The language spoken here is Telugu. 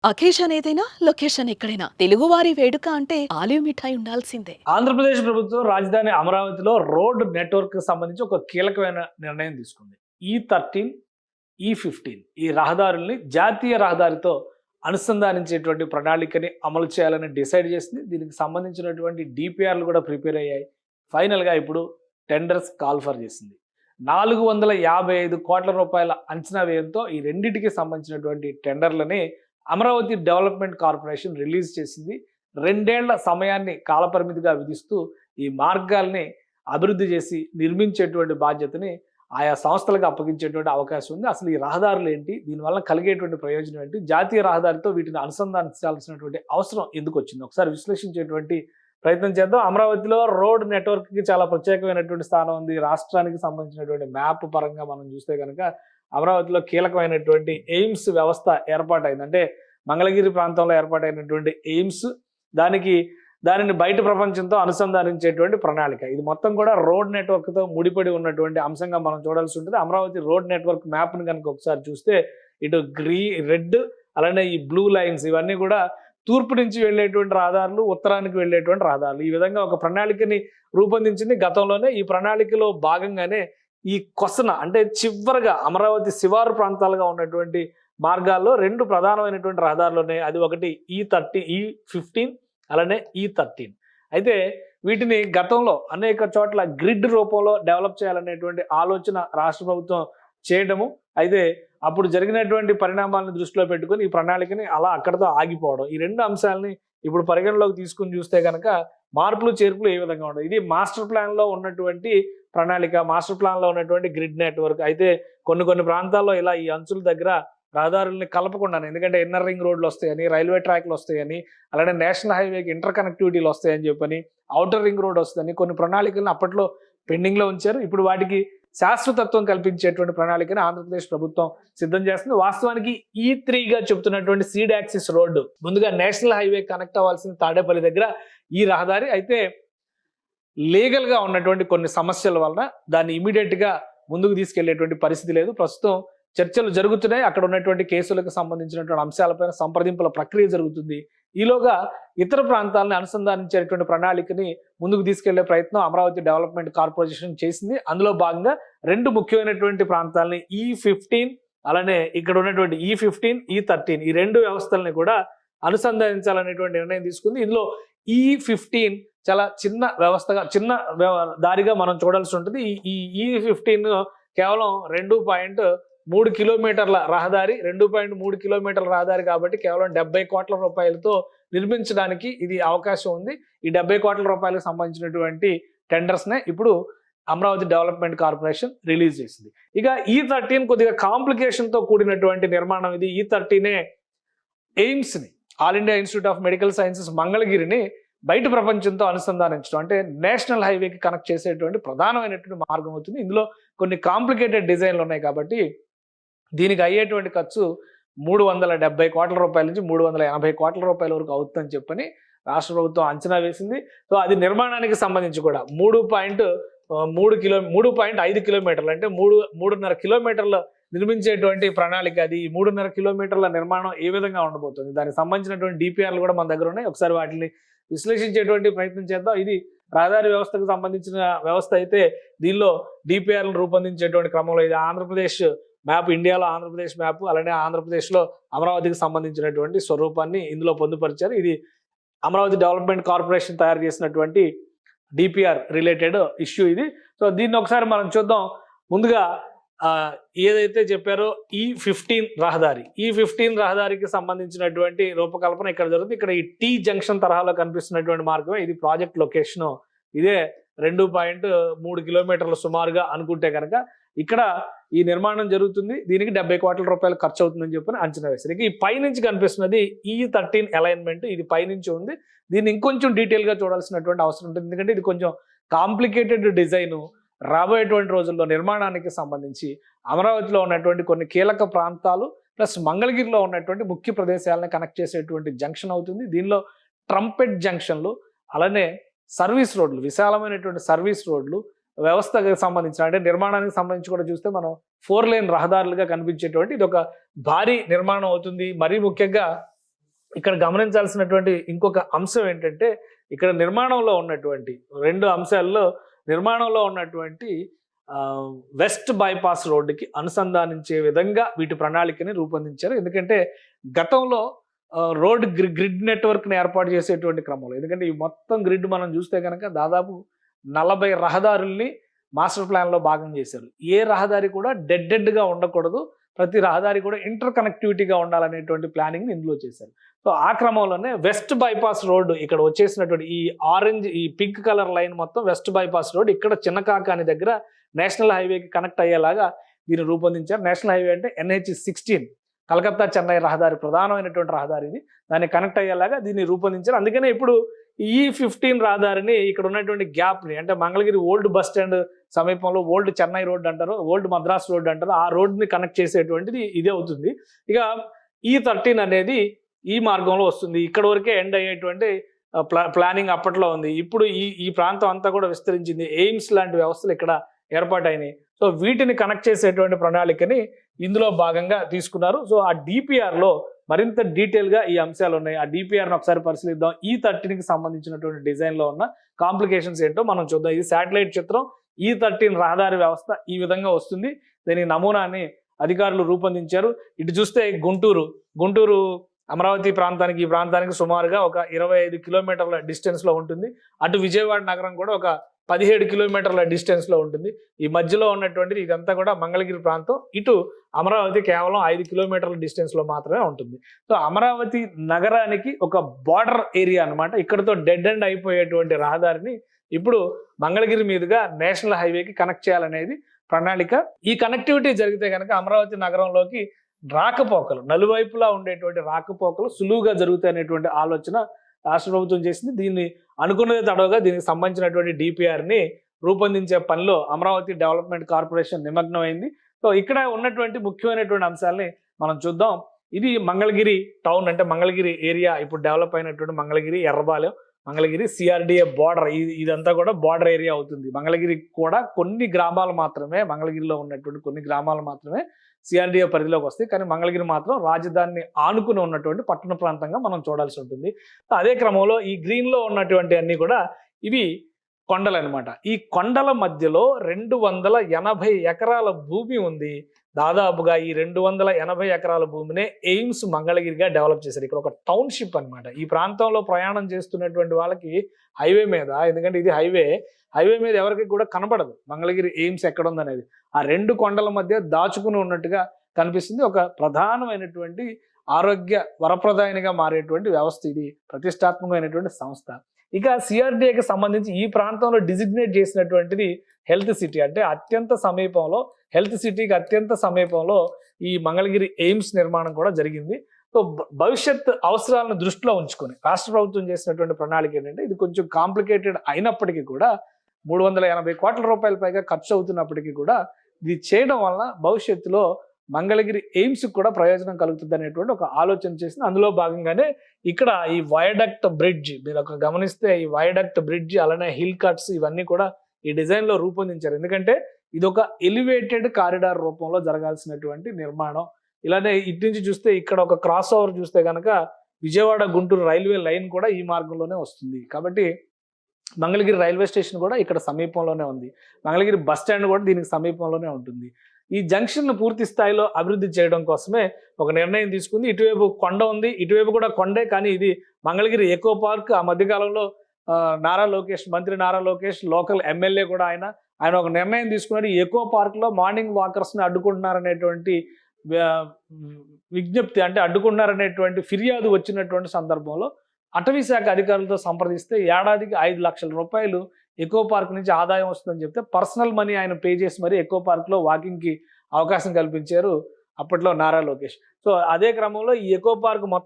అకేషన్ ఏదైనా లొకేషన్ ఎక్కడైనా తెలుగువారి వేడుక అంటే ఆలివ్ మిఠాయి ఉండాల్సిందే. ఆంధ్రప్రదేశ్ ప్రభుత్వం రాజధాని అమరావతిలో రోడ్ నెట్వర్క్ సంబంధించి ఒక కీలకమైన నిర్ణయం తీసుకుంది. ఈ13, ఈ15 ఈ రహదారుల్ని జాతీయ రహదారితో అనుసంధానించేటువంటి ప్రణాళికని అమలు చేయాలని డిసైడ్ చేసింది. దీనికి సంబంధించినటువంటి డిపిఆర్లు కూడా ప్రిపేర్ అయ్యాయి. ఫైనల్గా ఇప్పుడు టెండర్స్ కాల్ఫర్ చేసింది. 455 కోట్ల రూపాయల అంచనా వ్యయంతో ఈ రెండింటికి సంబంధించినటువంటి టెండర్లని అమరావతి డెవలప్మెంట్ కార్పొరేషన్ రిలీజ్ చేసింది. 2 ఏళ్ల సమయాన్ని కాలపరిమితిగా విధిస్తూ ఈ మార్గాల్ని అభివృద్ధి చేసి నిర్మించేటువంటి బాధ్యతని ఆయా సంస్థలకు అప్పగించేటువంటి అవకాశం ఉంది. అసలు ఈ రహదారులు ఏంటి, దీనివల్ల కలిగేటువంటి ప్రయోజనం ఏంటి, జాతీయ రహదారితో వీటిని అనుసంధానించాల్సినటువంటి అవసరం ఎందుకు వచ్చింది, ఒకసారి విశ్లేషించేటువంటి ప్రయత్నం చేద్దాం. అమరావతిలో రోడ్ నెట్వర్క్కి చాలా ప్రత్యేకమైనటువంటి స్థానం ఉంది. రాష్ట్రానికి సంబంధించినటువంటి మ్యాప్ పరంగా మనం చూస్తే కనుక అమరావతిలో కీలకమైనటువంటి ఎయిమ్స్ వ్యవస్థ ఏర్పాటైంది. అంటే మంగళగిరి ప్రాంతంలో ఏర్పాటైనటువంటి ఎయిమ్స్ దానిని బయట ప్రపంచంతో అనుసంధానించేటువంటి ప్రణాళిక. ఇది మొత్తం కూడా రోడ్ నెట్వర్క్తో ముడిపడి ఉన్నటువంటి అంశంగా మనం చూడాల్సి ఉంటుంది. అమరావతి రోడ్ నెట్వర్క్ మ్యాప్ని కనుక ఒకసారి చూస్తే ఇటు రెడ్ అలానే ఈ బ్లూ లైన్స్ ఇవన్నీ కూడా తూర్పు నుంచి వెళ్ళేటువంటి రహదారులు, ఉత్తరానికి వెళ్ళేటువంటి రహదారులు, ఈ విధంగా ఒక ప్రణాళికని రూపొందించింది. గతంలోనే ఈ ప్రణాళికలో భాగంగానే ఈ కొసన అంటే చివరగా అమరావతి శివారు ప్రాంతాలుగా ఉన్నటువంటి మార్గాల్లో 2 ప్రధానమైనటువంటి రహదారులు ఉన్నాయి. అది ఒకటి ఈ15 అలానే ఈ13. అయితే వీటిని గతంలో అనేక చోట్ల గ్రిడ్ రూపంలో డెవలప్ చేయాలనేటువంటి ఆలోచన రాష్ట్ర ప్రభుత్వం చేయడము, అయితే అప్పుడు జరిగినటువంటి పరిణామాలను దృష్టిలో పెట్టుకుని ఈ ప్రణాళికని అలా అక్కడితో ఆగిపోవడం, ఈ 2 అంశాలని ఇప్పుడు పరిగణలోకి తీసుకుని చూస్తే కనుక మార్పులు చేర్పులు ఏ విధంగా ఉండవు. ఇది మాస్టర్ ప్లాన్లో ఉన్నటువంటి ప్రణాళిక, మాస్టర్ ప్లాన్లో ఉన్నటువంటి గ్రిడ్ నెట్వర్క్. అయితే కొన్ని ప్రాంతాల్లో ఇలా ఈ అంచుల దగ్గర రహదారుల్ని కలపకుండానే, ఎందుకంటే ఇన్నర్ రింగ్ రోడ్లు వస్తాయని, రైల్వే ట్రాక్లు వస్తాయని, అలానే నేషనల్ హైవేకి ఇంటర్ కనెక్టివిటీలు వస్తాయని చెప్పని, ఔటర్ రింగ్ రోడ్ వస్తుందని కొన్ని ప్రణాళికలను అప్పట్లో పెండింగ్లో ఉంచారు. ఇప్పుడు వాటికి శాశ్వతత్వం కల్పించేటువంటి ప్రణాళికని ఆంధ్రప్రదేశ్ ప్రభుత్వం సిద్ధం చేస్తుంది. వాస్తవానికి ఈ3గా చెబుతున్నటువంటి సీడ్ యాక్సిస్ రోడ్డు ముందుగా నేషనల్ హైవే కనెక్ట్ అవ్వాల్సిన తాడేపల్లి దగ్గర ఈ రహదారి. అయితే లీగల్గా ఉన్నటువంటి కొన్ని సమస్యల వలన దాన్ని ఇమీడియట్గా ముందుకు తీసుకెళ్లేటువంటి పరిస్థితి లేదు. ప్రస్తుతం చర్చలు జరుగుతున్నాయి. అక్కడ ఉన్నటువంటి కేసులకు సంబంధించినటువంటి అంశాలపైన సంప్రదింపుల ప్రక్రియ జరుగుతుంది. ఈలోగా ఇతర ప్రాంతాలను అనుసంధానించేటువంటి ప్రణాళికని ముందుకు తీసుకెళ్లే ప్రయత్నం అమరావతి డెవలప్మెంట్ కార్పొరేషన్ చేసింది. అందులో భాగంగా 2 ముఖ్యమైనటువంటి ప్రాంతాలని ఈ15 అలానే ఇక్కడ ఉన్నటువంటి ఈ15, ఈ13 ఈ 2 వ్యవస్థలని కూడా అనుసంధానించాలనేటువంటి నిర్ణయం తీసుకుంది. ఇందులో ఈ15 చాలా చిన్న వ్యవస్థగా, చిన్న దారిగా మనం చూడాల్సి ఉంటుంది. ఈ ఈ15 కేవలం 2.3 కిలోమీటర్ల రహదారి, 2.3 కిలోమీటర్ల రహదారి కాబట్టి కేవలం 70 కోట్ల రూపాయలతో నిర్మించడానికి ఇది అవకాశం ఉంది. ఈ 70 కోట్ల రూపాయలకు సంబంధించినటువంటి టెండర్స్నే ఇప్పుడు అమరావతి డెవలప్మెంట్ కార్పొరేషన్ రిలీజ్ చేసింది. ఇక ఈ13 కొద్దిగా కాంప్లికేషన్తో కూడినటువంటి నిర్మాణం ఇది. ఈ13 ఎయిమ్స్ని, all India institute of medical sciences మంగళగిరిని బయట ప్రపంచంతో అనుసంధానించడం, అంటే నేషనల్ హైవేకి కనెక్ట్ చేసేటువంటి ప్రధానమైనటువంటి మార్గం అవుతుంది. ఇందులో కొన్ని కాంప్లికేటెడ్ డిజైన్లు ఉన్నాయి కాబట్టి దీనికి అయ్యేటువంటి ఖర్చు 370 కోట్ల రూపాయల నుంచి 380 కోట్ల రూపాయల వరకు అవుతుందని చెప్పని రాష్ట్ర ప్రభుత్వం అంచనా వేసింది. సో అది నిర్మాణానికి సంబంధించి కూడా 3.5 కిలోమీటర్లు అంటే 3.5 కిలోమీటర్ల నిర్మించేటువంటి ప్రణాళిక. అది 3.5 కిలోమీటర్ల నిర్మాణం ఏ విధంగా ఉండబోతుంది, దానికి సంబంధించినటువంటి డిపిఆర్లు కూడా మన దగ్గర ఉన్నాయి. ఒకసారి వాటిని విశ్లేషించేటువంటి ప్రయత్నం చేద్దాం. ఇది రహదారి వ్యవస్థకు సంబంధించిన వ్యవస్థ అయితే దీనిలో డిపిఆర్లను రూపొందించేటువంటి క్రమంలో ఇది ఆంధ్రప్రదేశ్ మ్యాప్, ఇండియాలో ఆంధ్రప్రదేశ్ మ్యాప్, అలానే ఆంధ్రప్రదేశ్లో అమరావతికి సంబంధించినటువంటి స్వరూపాన్ని ఇందులో పొందుపరిచారు. ఇది అమరావతి డెవలప్మెంట్ కార్పొరేషన్ తయారు చేసినటువంటి డిపిఆర్ రిలేటెడ్ ఇష్యూ ఇది. సో దీన్ని ఒకసారి మనం చూద్దాం. ముందుగా ఏదైతే చెప్పారో ఈ15 రహదారికి సంబంధించినటువంటి రూపకల్పన ఇక్కడ జరుగుతుంది. ఇక్కడ ఈ టీ జంక్షన్ తరహాలో కనిపిస్తున్నటువంటి మార్గమే ఇది ప్రాజెక్ట్ లొకేషన్. ఇదే 2.3 కిలోమీటర్లు సుమారుగా అనుకుంటే కనుక ఇక్కడ ఈ నిర్మాణం జరుగుతుంది. దీనికి 70 కోట్ల రూపాయలు ఖర్చు అవుతుందని చెప్పని అంచనా వేశారు. ఇక ఈ పైనుంచి కనిపిస్తున్నది ఈ13 అలైన్మెంట్, ఇది పైనుంచి ఉంది. దీన్ని ఇంకొంచెం డీటెయిల్గా చూడాల్సినటువంటి అవసరం ఉంటుంది, ఎందుకంటే ఇది కొంచెం కాంప్లికేటెడ్ డిజైను. రాబోయేటువంటి రోజుల్లో నిర్మాణానికి సంబంధించి అమరావతిలో ఉన్నటువంటి కొన్ని కీలక ప్రాంతాలు ప్లస్ మంగళగిరిలో ఉన్నటువంటి ముఖ్య ప్రదేశాలను కనెక్ట్ చేసేటువంటి జంక్షన్ అవుతుంది. దీనిలో ట్రంపెట్ జంక్షన్లు, అలానే సర్వీస్ రోడ్లు, విశాలమైనటువంటి సర్వీస్ రోడ్లు, వ్యవస్థకు సంబంధించిన అంటే నిర్మాణానికి సంబంధించి కూడా చూస్తే మనం 4 లేన్ రహదారులుగా కనిపించేటువంటి ఇది ఒక భారీ నిర్మాణం అవుతుంది. మరీ ముఖ్యంగా ఇక్కడ గమనించాల్సినటువంటి ఇంకొక అంశం ఏంటంటే ఇక్కడ నిర్మాణంలో ఉన్నటువంటి 2 అంశాల్లో నిర్మాణంలో ఉన్నటువంటి వెస్ట్ బైపాస్ రోడ్డుకి అనుసంధానించే విధంగా వీటి ప్రణాళికని రూపొందించారు. ఎందుకంటే గతంలో రోడ్ గ్రిడ్ నెట్వర్క్ని ఏర్పాటు చేసేటువంటి క్రమంలో, ఎందుకంటే ఈ మొత్తం గ్రిడ్ మనం చూస్తే కనుక దాదాపు 40 రహదారుల్ని మాస్టర్ ప్లాన్లో భాగం చేశారు. ఏ రహదారి కూడా డెడ్గా ఉండకూడదు, ప్రతి రహదారి కూడా ఇంటర్ కనెక్టివిటీగా ఉండాలనేటువంటి ప్లానింగ్ ఇందులో చేశారు. సో ఆ క్రమంలోనే వెస్ట్ బైపాస్ రోడ్డు ఇక్కడ వచ్చేసినటువంటి ఈ పింక్ కలర్ లైన్ మొత్తం వెస్ట్ బైపాస్ రోడ్ ఇక్కడ చిన్నకాకాని దగ్గర నేషనల్ హైవేకి కనెక్ట్ అయ్యేలాగా దీన్ని రూపొందించారు. నేషనల్ హైవే అంటే NH-16 కలకత్తా చెన్నై రహదారి, ప్రధానమైనటువంటి రహదారి ఇది. దాన్ని కనెక్ట్ అయ్యేలాగా దీన్ని రూపొందించారు. అందుకనే ఇప్పుడు E15 రహదారిని ఇక్కడ ఉన్నటువంటి గ్యాప్ని, అంటే మంగళగిరి ఓల్డ్ బస్ స్టాండ్ సమీపంలో ఓల్డ్ చెన్నై రోడ్ అంటారు, ఓల్డ్ మద్రాస్ రోడ్ అంటారు, ఆ రోడ్ని కనెక్ట్ చేసేటువంటిది ఇదే అవుతుంది. ఇక E13 అనేది ఈ మార్గంలో వస్తుంది. ఇక్కడ వరకే ఎండ్ అయ్యేటువంటి ప్లానింగ్ అప్పట్లో ఉంది. ఇప్పుడు ఈ ప్రాంతం అంతా కూడా విస్తరించింది. ఎయిమ్స్ లాంటి వ్యవస్థలు ఇక్కడ ఏర్పాటైనాయి. సో వీటిని కనెక్ట్ చేసేటువంటి ప్రణాళికని ఇందులో భాగంగా తీసుకున్నారు. సో ఆ డిపిఆర్లో మరింత డీటెయిల్గా ఈ అంశాలు ఉన్నాయి. ఆ డిపిఆర్ని ఒకసారి పరిశీలిద్దాం. E13కి సంబంధించినటువంటి డిజైన్లో ఉన్న కాంప్లికేషన్స్ ఏంటో మనం చూద్దాం. ఇది శాటిలైట్ చిత్రం. E13 రహదారి వ్యవస్థ ఈ విధంగా వస్తుంది. దీని నమూనాని అధికారులు రూపొందించారు. ఇటు చూస్తే గుంటూరు అమరావతి ఈ ప్రాంతానికి సుమారుగా ఒక 25 కిలోమీటర్ల డిస్టెన్స్లో ఉంటుంది. అటు విజయవాడ నగరం కూడా ఒక 17 కిలోమీటర్ల డిస్టెన్స్లో ఉంటుంది. ఈ మధ్యలో ఉన్నటువంటిది ఇదంతా కూడా మంగళగిరి ప్రాంతం. ఇటు అమరావతి కేవలం 5 కిలోమీటర్ల డిస్టెన్స్లో మాత్రమే ఉంటుంది. సో అమరావతి నగరానికి ఒక బార్డర్ ఏరియా అనమాట. ఇక్కడతో డెడ్ ఎండ్ అయిపోయేటువంటి రహదారిని ఇప్పుడు మంగళగిరి మీదుగా నేషనల్ హైవేకి కనెక్ట్ చేయాలనేది ప్రణాళిక. ఈ కనెక్టివిటీ జరిగితే కనుక అమరావతి నగరంలోకి రాకపోకలు, నలువైపులా ఉండేటువంటి రాకపోకలు సులువుగా జరుగుతాయనేటువంటి ఆలోచన రాష్ట్ర ప్రభుత్వం చేసింది. దీన్ని అనుకున్నదే తడవగా దీనికి సంబంధించినటువంటి డిపిఆర్ని రూపొందించే పనిలో అమరావతి డెవలప్మెంట్ కార్పొరేషన్ నిమగ్నమైంది. సో ఇక్కడ ఉన్నటువంటి ముఖ్యమైనటువంటి అంశాలని మనం చూద్దాం. ఇది మంగళగిరి టౌన్, అంటే మంగళగిరి ఏరియా ఇప్పుడు డెవలప్ అయినటువంటి మంగళగిరి, ఎర్రబాలెం, మంగళగిరి CRDA బార్డర్, ఇదంతా కూడా బార్డర్ ఏరియా అవుతుంది. మంగళగిరి కూడా కొన్ని గ్రామాలు మాత్రమే, మంగళగిరిలో ఉన్నటువంటి కొన్ని గ్రామాలు మాత్రమే CRDA పరిధిలోకి వస్తాయి. కానీ మంగళగిరి మాత్రం రాజధానిని ఆనుకుని ఉన్నటువంటి పట్టణ ప్రాంతంగా మనం చూడాల్సి ఉంటుంది. అదే క్రమంలో ఈ గ్రీన్లో ఉన్నటువంటి అన్ని కూడా ఇవి కొండలు అనమాట. ఈ కొండల మధ్యలో 280 ఎకరాల భూమి ఉంది. దాదాపుగా ఈ 280 ఎకరాల భూమినే ఎయిమ్స్ మంగళగిరిగా డెవలప్ చేశారు. ఇక్కడ ఒక టౌన్షిప్ అనమాట. ఈ ప్రాంతంలో ప్రయాణం చేస్తున్నటువంటి వాళ్ళకి హైవే మీద, ఎందుకంటే ఇది హైవే మీద ఎవరికి కూడా కనపడదు మంగళగిరి ఎయిమ్స్ ఎక్కడ ఉందనేది. ఆ 2 కొండల మధ్య దాచుకుని ఉన్నట్టుగా కనిపిస్తుంది. ఒక ప్రధానమైనటువంటి ఆరోగ్య వరప్రదాయనిగా మారేటువంటి వ్యవస్థ ఇది, ప్రతిష్టాత్మకమైనటువంటి సంస్థ. ఇక CRDAకి సంబంధించి ఈ ప్రాంతంలో డిజిగ్నేట్ చేసినటువంటిది హెల్త్ సిటీ, అంటే హెల్త్ సిటీకి అత్యంత సమీపంలో ఈ మంగళగిరి ఎయిమ్స్ నిర్మాణం కూడా జరిగింది. సో భవిష్యత్ అవసరాలను దృష్టిలో ఉంచుకొని రాష్ట్ర ప్రభుత్వం చేసినటువంటి ప్రణాళిక ఏంటంటే, ఇది కొంచెం కాంప్లికేటెడ్ అయినప్పటికీ కూడా 380 కోట్ల రూపాయల పైగా ఖర్చు అవుతున్నప్పటికీ కూడా ఇది చేయడం వల్ల భవిష్యత్తులో మంగళగిరి ఎయిమ్స్ కూడా ప్రయోజనం కలుగుతుంది అనేటువంటి ఒక ఆలోచన చేసింది. అందులో భాగంగానే ఇక్కడ ఈ వయడక్ట్ బ్రిడ్జ్, మీరు ఒక గమనిస్తే ఈ వయడక్ట్ బ్రిడ్జ్ అలానే హిల్ కట్స్ ఇవన్నీ కూడా ఈ డిజైన్లో రూపొందించారు. ఎందుకంటే ఇది ఒక ఎలివేటెడ్ కారిడార్ రూపంలో జరగాల్సినటువంటి నిర్మాణం. ఇలానే ఇటు నుంచి చూస్తే ఇక్కడ ఒక క్రాస్ ఓవర్ చూస్తే కనుక విజయవాడ గుంటూరు రైల్వే లైన్ కూడా ఈ మార్గంలోనే వస్తుంది. కాబట్టి మంగళగిరి రైల్వే స్టేషన్ కూడా ఇక్కడ సమీపంలోనే ఉంది. మంగళగిరి బస్ స్టాండ్ కూడా దీనికి సమీపంలోనే ఉంటుంది. ఈ జంక్షన్ను పూర్తి స్థాయిలో అభివృద్ధి చేయడం కోసమే ఒక నిర్ణయం తీసుకుంది. ఇటువైపు కొండ ఉంది, ఇటువైపు కూడా కొండే, కానీ ఇది మంగళగిరి ఎకో పార్క్. ఆ మధ్యకాలంలో మంత్రి నారా లోకేష్ లోకల్ ఎమ్మెల్యే కూడా ఆయన ఒక నిర్ణయం తీసుకున్నాడు. ఈ ఎకో పార్క్లో మార్నింగ్ వాకర్స్ని అడ్డుకుంటున్నారనేటువంటి విజ్ఞప్తి, అంటే అడ్డుకుంటున్నారనేటువంటి ఫిర్యాదు వచ్చినటువంటి సందర్భంలో అటవీ శాఖ అధికారులతో సంప్రదిస్తే ఏడాదికి 5 లక్షల రూపాయలు ఎకో పార్క్ నుంచి ఆదాయం వస్తుందని చెప్తే పర్సనల్ మనీ ఆయన పే చేసి మరి ఎకో పార్క్లో వాకింగ్కి అవకాశం కల్పించారు అప్పట్లో నారా లోకేష్. సో అదే క్రమంలో ఈ ఎకో పార్క్ మొత్తం